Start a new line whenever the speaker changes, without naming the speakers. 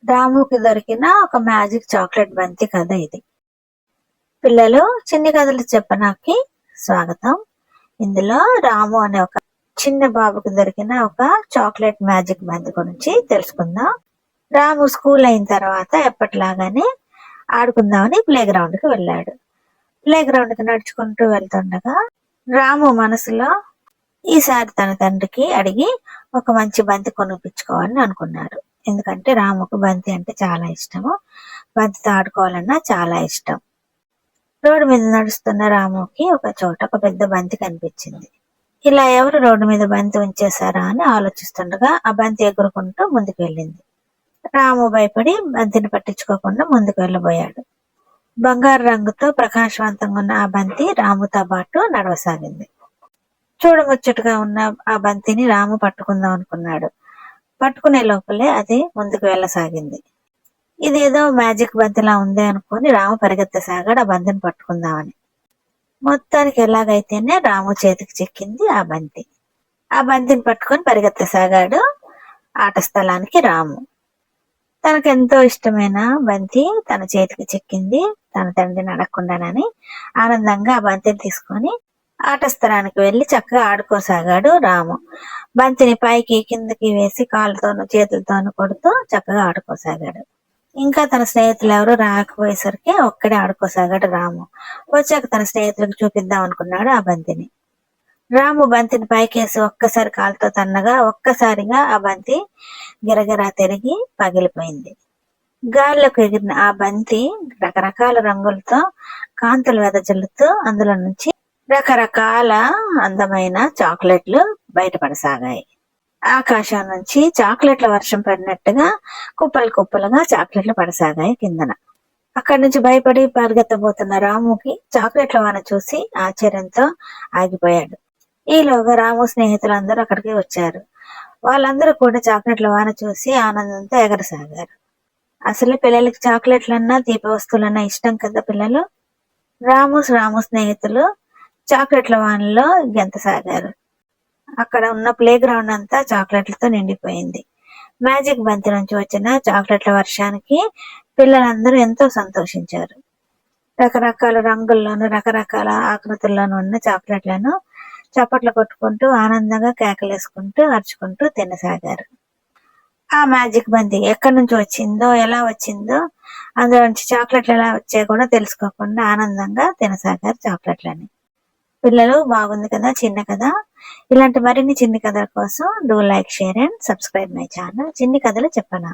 రాముకి దొరికిన ఒక magic chocolate బంతి కథ ఇది. పిల్లలు, చిన్ని కథలు చెప్పనాకి స్వాగతం. ఇందులో రాము అనే ఒక చిన్న బాబుకి దొరికిన ఒక చాక్లెట్ మ్యాజిక్ బంతి గురించి తెలుసుకుందాం. రాము స్కూల్ అయిన తర్వాత ఎప్పటిలాగానే ఆడుకుందామని ప్లే గ్రౌండ్ కి వెళ్ళాడు. ప్లే గ్రౌండ్ కి నడుచుకుంటూ వెళ్తుండగా రాము మనసులో ఈసారి తన తండ్రికి అడిగి ఒక మంచి బంతి కొనిపించుకోవాలని అనుకున్నాడు. ఎందుకంటే రాముకు బంతి అంటే చాలా ఇష్టము, బంతితో ఆడుకోవాలన్నా చాలా ఇష్టం. రోడ్డు మీద నడుస్తున్న రాముకి ఒక చోట ఒక పెద్ద బంతి కనిపించింది. ఇలా ఎవరు రోడ్డు మీద బంతి ఉంచేశారా అని ఆలోచిస్తుండగా ఆ బంతి ఎగురుకుంటూ ముందుకు వెళ్ళింది. రాము భయపడి బంతిని పట్టించుకోకుండా ముందుకు వెళ్ళబోయాడు. బంగారు రంగుతో ప్రకాశవంతంగా ఉన్న ఆ బంతి రాముతో పాటు నడవసాగింది. చూడముచ్చటగా ఉన్న ఆ బంతిని రాము పట్టుకుందాం అనుకున్నాడు. పట్టుకునే లోపలే అది ముందుకు వెళ్ళసాగింది. ఇదేదో మ్యాజిక్ బంతిలా ఉంది అనుకుని రాము పరిగెత్తసాగాడు ఆ బంతిని పట్టుకుందామని. మొత్తానికి ఎలాగైతేనే రాము చేతికి చిక్కింది ఆ బంతి. ఆ బంతిని పట్టుకొని పరిగెత్తసాగాడు ఆట స్థలానికి రాము. తనకెంతో ఇష్టమైన బంతి తన చేతికి చిక్కింది, తన తండ్రిని అడగకుండానని ఆనందంగా ఆ బంతిని తీసుకొని ఆట స్థలానికి వెళ్లి చక్కగా ఆడుకోసాగాడు రాము. బంతిని పైకి కిందకి వేసి కాళ్ళతోనూ చేతులతోనూ కొడుతూ చక్కగా ఆడుకోసాగాడు. ఇంకా తన స్నేహితులు ఎవరు రాకపోయేసరికి ఒక్కడే ఆడుకోసాగాడు రాము. వచ్చాక తన స్నేహితులకు చూపిద్దాం అనుకున్నాడు ఆ బంతిని. రాము బంతిని పైకేసి ఒక్కసారి కాలుతో తన్నగా ఒక్కసారిగా ఆ బంతి గిరగిరా తిరిగి పగిలిపోయింది. గాల్లోకి ఎగిరిన ఆ బంతి రకరకాల రంగులతో కాంతులు వెదజల్లుతూ అందులో నుంచి రకరకాల అందమైన చాక్లెట్లు బయటపడసాగాయి. ఆకాశం నుంచి చాక్లెట్ల వర్షం పడినట్టుగా కుప్పలు కుప్పలుగా చాక్లెట్లు పడసాగాయి కిందన. అక్కడి నుంచి భయపడి పరిగెత్తబోతున్న రాముకి చాక్లెట్ల వాన చూసి ఆశ్చర్యంతో ఆగిపోయాడు. ఈలోగా రాము స్నేహితులందరూ అక్కడికి వచ్చారు. వాళ్ళందరూ కూడా చాక్లెట్ల వాన చూసి ఆనందంతో ఎగరసాగారు. అసలు పిల్లలకి చాక్లెట్లన్నా తీపి వస్తువులన్నా ఇష్టం కదా పిల్లలు. రాము స్నేహితులు చాక్లెట్ల వానలో గెంతసాగారు. అక్కడ ఉన్న ప్లే గ్రౌండ్ అంతా చాక్లెట్లతో నిండిపోయింది. మ్యాజిక్ బంతి నుంచి వచ్చిన చాక్లెట్ల వర్షానికి పిల్లలందరూ ఎంతో సంతోషించారు. రకరకాల రంగుల్లోనూ రకరకాల ఆకృతుల్లోనూ ఉన్న చాక్లెట్లను చప్పట్లు కొట్టుకుంటూ ఆనందంగా కేకలేసుకుంటూ అరుచుకుంటూ తినసాగారు. ఆ మ్యాజిక్ బంతి ఎక్కడి నుంచి వచ్చిందో, ఎలా వచ్చిందో, అందులో నుంచి చాక్లెట్లు ఎలా వచ్చాయో కూడా తెలుసుకోకుండా ఆనందంగా తినసాగారు చాక్లెట్లని. పిల్లలు, బాగుంది కదా చిన్న కథ. ఇలాంటి మరిన్ని చిన్ని కథల కోసం do like, share and subscribe my channel చిన్ని కథలు చెప్పనా.